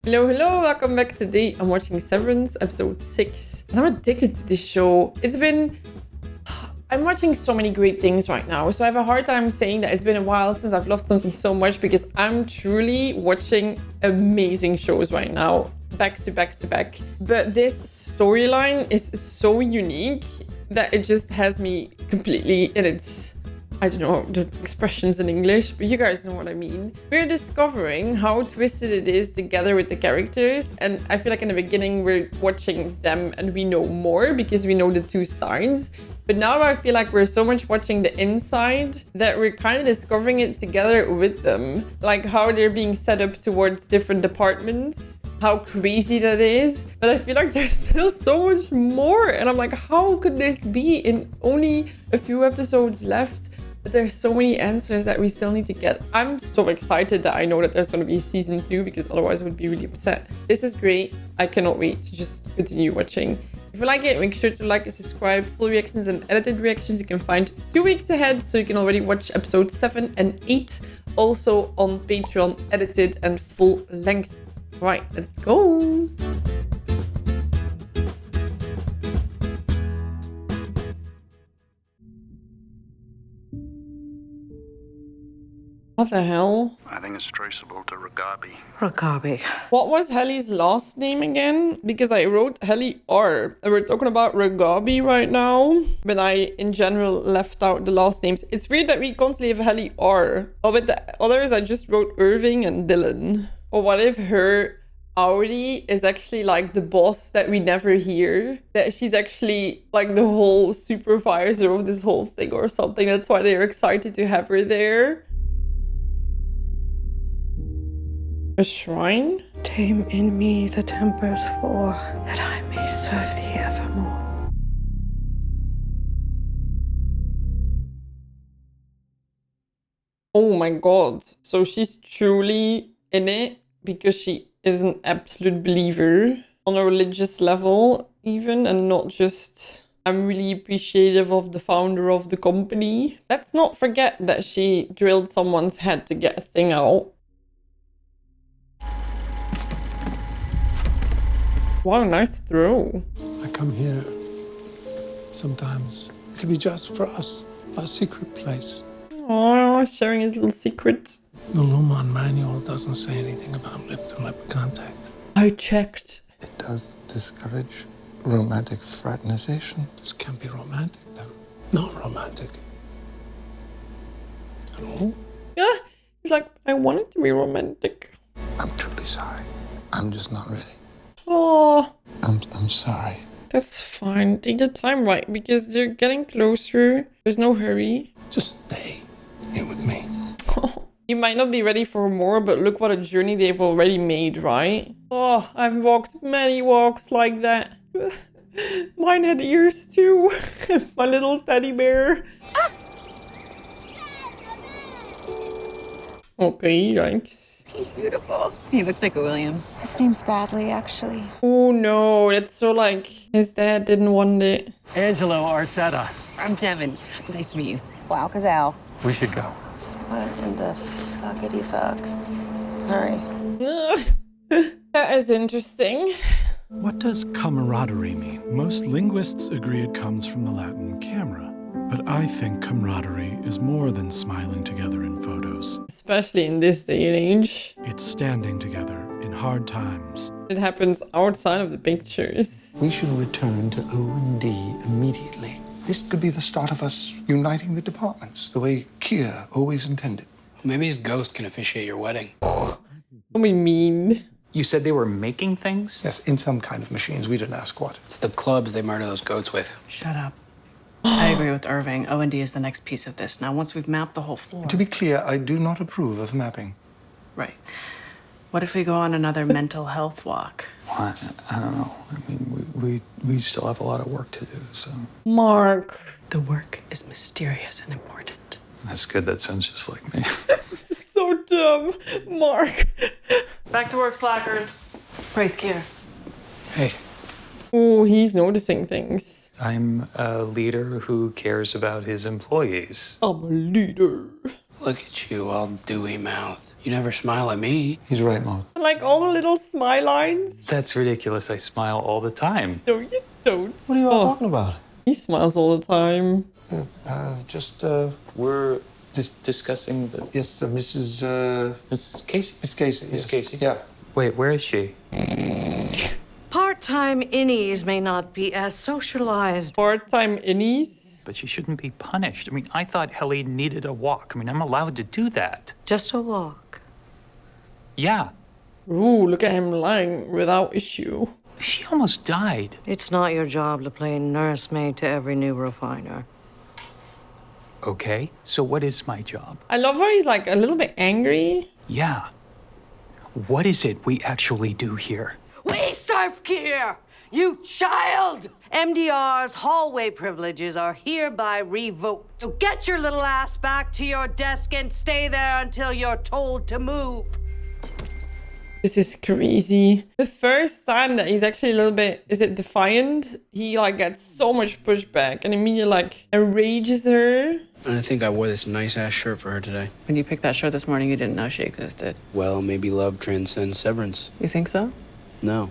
Hello, welcome back. Today I'm watching Severance episode 6. And I'm addicted to this show. I'm watching so many great things right now, so I have a hard time saying that it's been a while since I've loved something so much because I'm truly watching amazing shows right now, back to back to back. But this storyline is so unique that it just has me completely in its... I don't know the expressions in English, but you guys know what I mean. We're discovering how twisted it is together with the characters, and I feel like in the beginning we're watching them and we know more because we know the two sides. But now I feel like we're so much watching the inside that we're kind of discovering it together with them. Like how they're being set up towards different departments, how crazy that is. But I feel like there's still so much more, and I'm like, how could this be in only a few episodes left? But there's so many answers that we still need to get. I'm so excited that I know that there's going to be season 2 because otherwise I would be really upset. This is great. I cannot wait to just continue watching. If you like it, make sure to like and subscribe. Full reactions and edited reactions you can find 2 weeks ahead, so you can already watch episodes 7 and 8. Also on Patreon, edited and full length. Right, let's go. What the hell? I think it's traceable to Ragabi. Ragabi. What was Helly's last name again? Because I wrote Helly R. And we're talking about Ragabi right now. But I, in general, left out the last names. It's weird that we constantly have Helly R. Oh, with the others, I just wrote Irving and Dylan. Or what if her Audi is actually like the boss that we never hear? That she's actually like the whole supervisor of this whole thing or something. That's why they're excited to have her there. A shrine? Tame in me the tempers for, that I may serve thee evermore. Oh my god. So she's truly in it because she is an absolute believer on a religious level even, and not just I'm really appreciative of the founder of the company. Let's not forget that she drilled someone's head to get a thing out. Wow, nice throw. I come here sometimes. It could be just for us, our secret place. Oh, sharing his little secret. The Luhmann manual doesn't say anything about lip-to-lip contact. I checked. It does discourage romantic fraternization. This can't be romantic, though. Not romantic. At all? Yeah, he's like, I want it to be romantic. I'm truly sorry. I'm just not ready. Oh, I'm sorry. that's fine. Take the time, right? Because they're getting closer. There's no hurry. Just stay here with me. You might not be ready for more, but look what a journey they've already made, right? Oh, I've walked many walks like that. Mine had ears too. My little teddy bear. Okay, yikes. He's beautiful. He looks like a William. His name's Bradley, actually. Oh no, that's so like his dad didn't want it. Angelo Arteta. I'm Devin. Nice to meet you. Wow, Kazal. We should go. What in the fuckity fuck? Sorry. That is interesting. What does camaraderie mean? Most linguists agree it comes from the Latin camera. But I think camaraderie is more than smiling together in photos. Especially in this day and age. It's standing together in hard times. It happens outside of the pictures. We should return to O&D immediately. This could be the start of us uniting the departments, the way Kier always intended. Maybe his ghost can officiate your wedding. Don't be mean. You said they were making things? Yes, in some kind of machines. We didn't ask what. It's the clubs they murder those goats with. Shut up. I agree with Irving. O&D is the next piece of this. Now, once we've mapped the whole floor... To be clear, I do not approve of mapping. Right. What if we go on another mental health walk? I don't know. I mean, we still have a lot of work to do, so... Mark. The work is mysterious and important. That's good. That sounds just like me. This is so dumb. Mark. Back to work, slackers. Praise Kier. Hey, Oh, he's noticing things. I'm a leader who cares about his employees. I'm a leader. Look at you, all dewy mouthed. You never smile at me. He's right, Mark. I like all the little smile lines. That's ridiculous. I smile all the time. No, you don't. What are you all talking about? He smiles all the time. We're discussing the... Yes, Mrs. Miss Casey? Miss Casey. Miss yes. Casey? Yeah. Wait, where is she? Part-time innies may not be as socialized. Part-time innies. But she shouldn't be punished. I mean, I thought Helly needed a walk. I mean, I'm allowed to do that. Just a walk. Yeah. Ooh, look at him lying without issue. She almost died. It's not your job to play nursemaid to every new refiner. Okay, so what is my job? I love how he's like a little bit angry. Yeah. What is it we actually do here? We serve here, you child! MDR's hallway privileges are hereby revoked. So get your little ass back to your desk and stay there until you're told to move. This is crazy. The first time that he's actually a little bit, is it defiant? He like gets so much pushback and immediately like enrages her. And I think I wore this nice ass shirt for her today. When you picked that shirt this morning, you didn't know she existed. Well, maybe love transcends severance. You think so? No.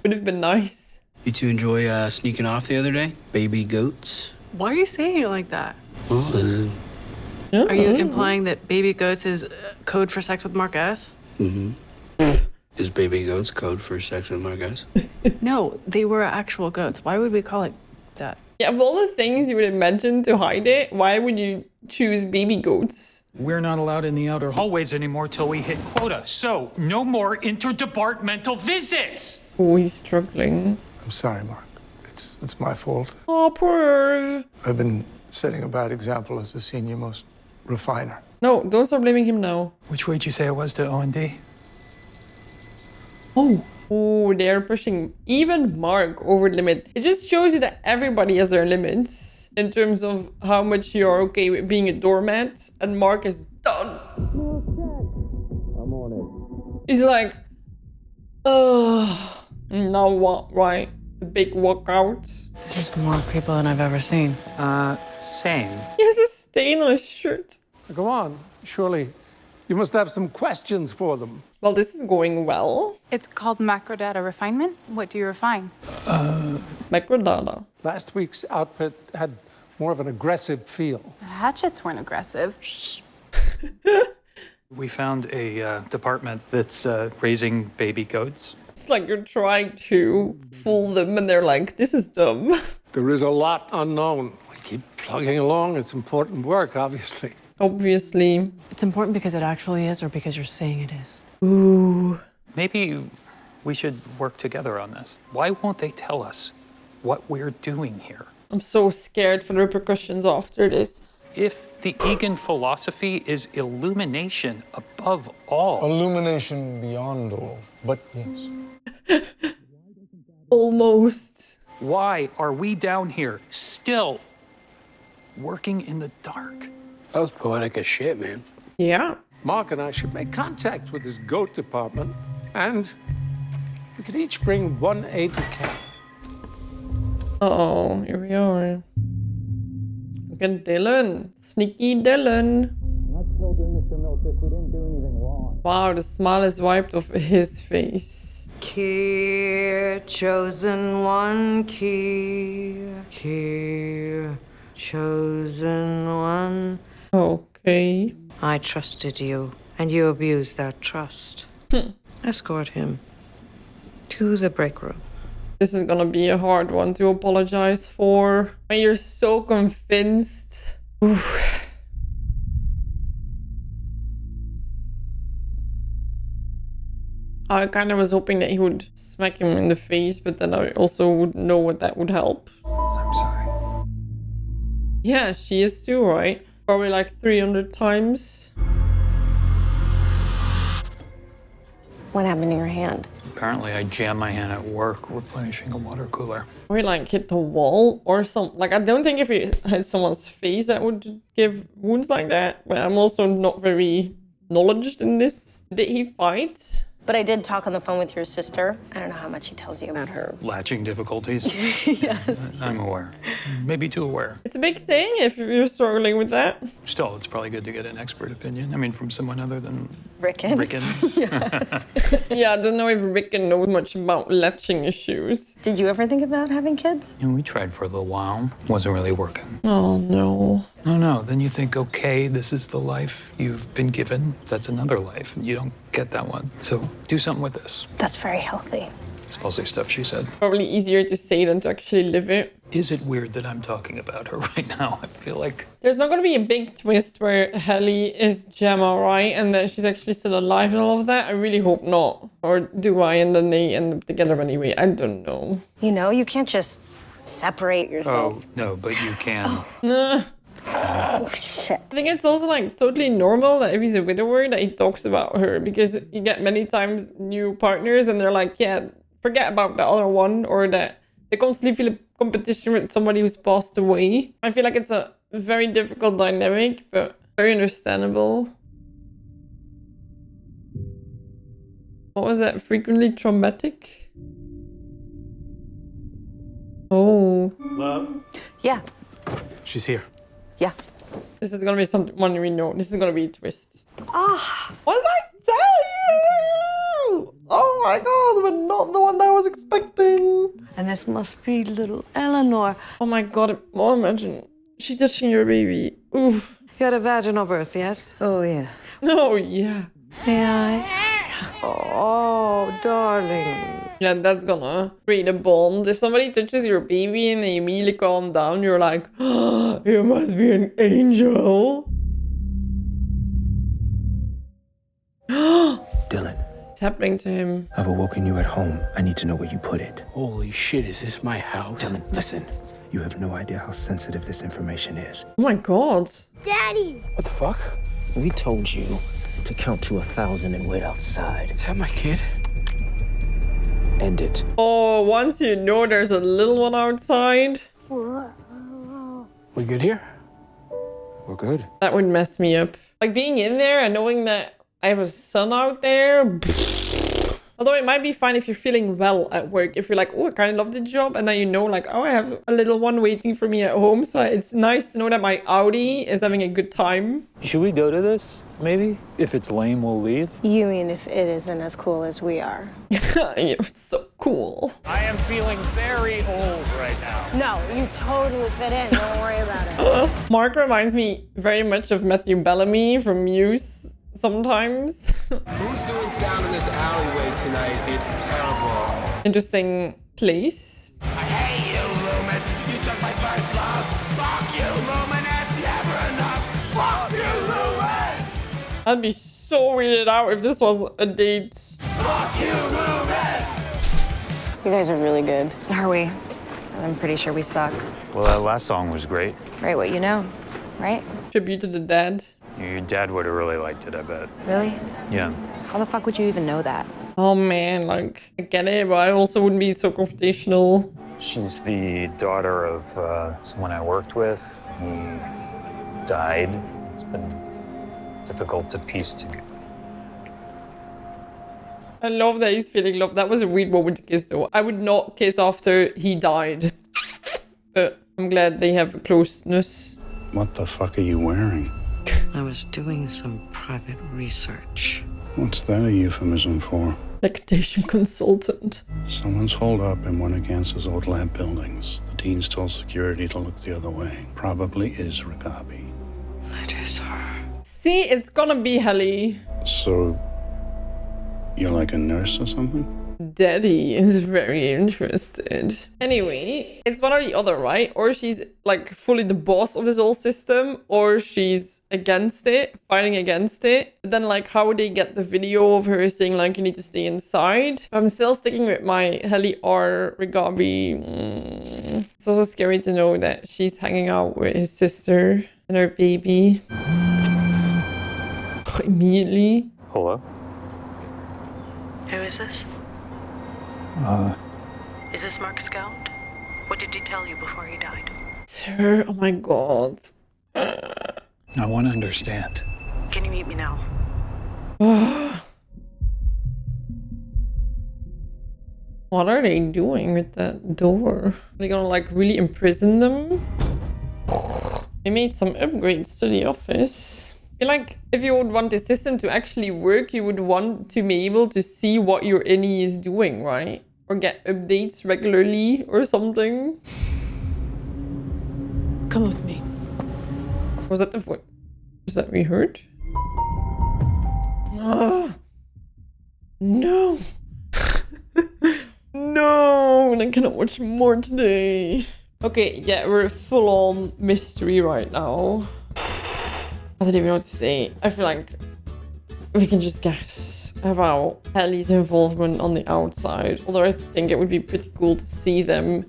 Would have been nice. You two enjoy sneaking off the other day? Baby goats? Why are you saying it like that? Well, Are you implying that baby goats is code for sex with Mark S? mm-hmm. Is baby goats code for sex with Mark S? No, they were actual goats. Why would we call it that? Yeah, of all the things you would imagine to hide it, why would you choose baby goats? We're not allowed in the outer hallways anymore till we hit quota. So, no more interdepartmental visits! Oh, he's struggling. I'm sorry, Mark. It's my fault. Oh, poor Irv. I've been setting a bad example as the senior-most refiner. No, don't start blaming him now. Which way did you say it was to O&D? Oh, they're pushing even Mark over the limit. It just shows you that everybody has their limits in terms of how much you're okay with being a doormat. And Mark is done. I'm on it. He's like, ugh. Now what, right? The big walkout. This is more people than I've ever seen. Same. He has a stain on his shirt. Go on. Surely you must have some questions for them. Well, this is going well. It's called macro data refinement. What do you refine? Macro data. Last week's output had more of an aggressive feel. The hatchets weren't aggressive. Shh. We found a department that's raising baby goats. It's like you're trying to fool them and they're like, this is dumb. There is a lot unknown. We keep plugging along. It's important work, obviously. Obviously. It's important because it actually is or because you're saying it is? Ooh. Maybe we should work together on this. Why won't they tell us what we're doing here? I'm so scared for the repercussions after this. If the Egan philosophy is illumination above all. Illumination beyond all, but yes. Almost. Why are we down here still working in the dark? That was poetic as shit, man. Yeah. Mark and I should make contact with this goat department, and we could each bring one aide de camp. Uh-oh, here we are. Look at Dylan. Sneaky Dylan. Not children, Mr. Milchick. We didn't do anything wrong. Wow, the smile is wiped off his face. Kier, chosen one, Kier, Kier, chosen one. Okay. I trusted you, and you abused that trust. Escort him to the break room. This is gonna be a hard one to apologize for. When you're so convinced. Oof. I kind of was hoping that he would smack him in the face, but then I also would know what that would help. I'm sorry. Yeah, she is too, right? Probably like 300 times. What happened to your hand? Apparently, I jammed my hand at work replenishing a water cooler. Or he like hit the wall or something. Like, I don't think if it had someone's face that would give wounds like that. But I'm also not very knowledgeable in this. Did he fight? But I did talk on the phone with your sister. I don't know how much he tells you about her. Latching difficulties? Yes. I'm aware. Maybe too aware. It's a big thing if you're struggling with that. Still, it's probably good to get an expert opinion. I mean, from someone other than Rickon. Yes. Yeah, I don't know if Rickon knows much about latching issues. Did you ever think about having kids? And we tried for a little while. Wasn't really working. Oh, no. No. Then you think, okay, this is the life you've been given. That's another life. You don't get that one. So do something with this. That's very healthy. It's mostly stuff she said. Probably easier to say than to actually live it. Is it weird that I'm talking about her right now? I feel like... There's not going to be a big twist where Helly is Gemma, right? And that she's actually still alive and all of that. I really hope not. Or do I? And then they end up together anyway. I don't know. You know, you can't just separate yourself. Oh, no, but you can. Oh, shit. I think it's also like totally normal that if he's a widower that he talks about her, because you get many times new partners and they're like, yeah, forget about the other one, or that they constantly feel a competition with somebody who's passed away. I feel like it's a very difficult dynamic, but very understandable. What was that? Frequently traumatic? Oh. Love? Yeah. She's here. Yeah. This is gonna be someone we know. This is gonna be a twist. Ah. What did I tell you? Oh my god, but not the one I was expecting. And this must be little Eleanor. Oh my god, oh, imagine she's touching your baby. Oof. You had a vaginal birth, yes? Oh, yeah. Oh, yeah. May I? Oh, darling. Yeah, that's gonna create a bond. If somebody touches your baby and they immediately calm down, you're like, oh, you must be an angel. Dylan. What's happening to him? I've awoken you at home. I need to know where you put it. Holy shit, is this my house? Dylan, listen. You have no idea how sensitive this information is. Oh my god. Daddy! What the fuck? We told you to count to 1,000 and wait outside. Is that my kid? End it. Oh, once you know there's a little one outside. We good here? We're good. That would mess me up. Like being in there and knowing that I have a son out there. Although it might be fine if you're feeling well at work. If you're like, oh, I kind of love the job. And then you know, like, oh, I have a little one waiting for me at home. So it's nice to know that my Audi is having a good time. Should we go to this, maybe? If it's lame, we'll leave? You mean if it isn't as cool as we are? You're so cool. I am feeling very old right now. No, you totally fit in. Don't worry about it. Mark reminds me very much of Matthew Bellamy from Muse sometimes. Who's doing sound in this alleyway tonight? It's terrible. Interesting place. I hate you, Lumen. You took my first love. Fuck you, Lumen. It's never enough. Fuck you, Lumen. I'd be so weirded out if this was a date. Fuck you, Lumen. You guys are really good. Are we? I'm pretty sure we suck. Well, that last song was great. Right, what you know, right? Tribute to the dad. Your dad would have really liked it, I bet. Really? Yeah. How the fuck would you even know that? Oh man, like, I get it, but I also wouldn't be so confrontational. She's the daughter of someone I worked with. He died. It's been difficult to piece together. I love that he's feeling love. That was a weird moment to kiss though. I would not kiss after he died. But I'm glad they have a closeness. What the fuck are you wearing? I was doing some private research. What's that a euphemism for? Lactation consultant. Someone's holed up in one of Gance's old lab buildings. The dean's told security to look the other way. Probably is Ragabi. It is her. See, it's gonna be Helly. So, you're like a nurse or something? Daddy is very interested. Anyway, it's one or the other, right? Or she's like fully the boss of this whole system, or she's against it, fighting against it. But then like, how would they get the video of her saying like, you need to stay inside? I'm still sticking with my Helly or Ragabi. It's also scary to know that she's hanging out with his sister and her baby. Immediately. Hello? Who is this? Is this Mark Scout? What did he tell you before he died? It's her. Oh my god. I want to understand. Can you meet me now? What are they doing with that door? Are they gonna like really imprison them? They made some upgrades to the office. I feel like if you would want the system to actually work, you would want to be able to see what your innie is doing, right? Or get updates regularly or something. Come with me. Was that the voice? Was that we heard? Ah. No. No, and I cannot watch more today. Okay, yeah, we're full on mystery right now. I don't even know what to say. I feel like we can just guess about Ellie's involvement on the outside. Although I think it would be pretty cool to see them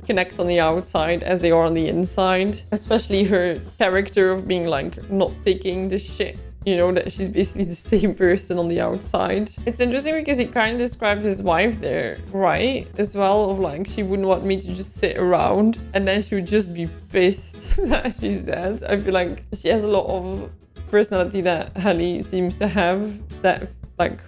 connect on the outside as they are on the inside. Especially her character of being like not taking the shit. You know, that she's basically the same person on the outside. It's interesting because he kind of describes his wife there, right? As well, of like, she wouldn't want me to just sit around and then she would just be pissed that she's dead. I feel like she has a lot of personality that Ellie seems to have. That, like,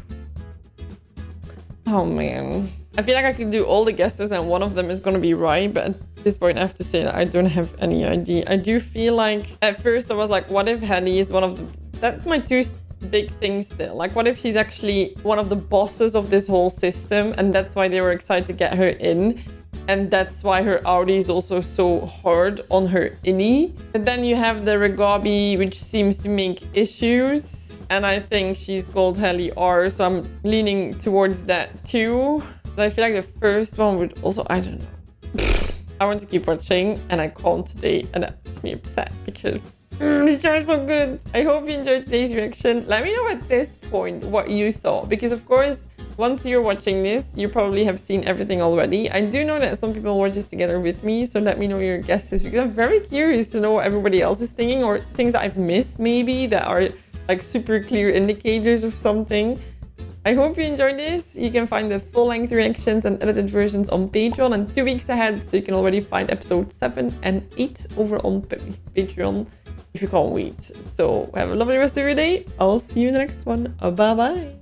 oh man. I feel like I could do all the guesses and one of them is going to be right, but at this point I have to say that I don't have any idea. I do feel like, at first I was like, what if Ellie is one of the... That's my two big things still. Like, what if she's actually one of the bosses of this whole system and that's why they were excited to get her in? And that's why her Audi is also so hard on her innie. And then you have the Regabi, which seems to make issues. And I think she's called Heli R, so I'm leaning towards that too. But I feel like the first one would also, I don't know. I want to keep watching and I can't today, and that makes me upset because the show is so good. I hope you enjoyed today's reaction. Let me know at this point what you thought, because of course, once you're watching this, you probably have seen everything already. I do know that some people watch this together with me, so let me know your guesses, because I'm very curious to know what everybody else is thinking, or things that I've missed maybe that are like super clear indicators of something. I hope you enjoyed this. You can find the full-length reactions and edited versions on Patreon, and 2 weeks ahead, so you can already find episode 7 and 8 over on Patreon if you can't wait. So have a lovely rest of your day. I'll see you in the next one. Bye bye.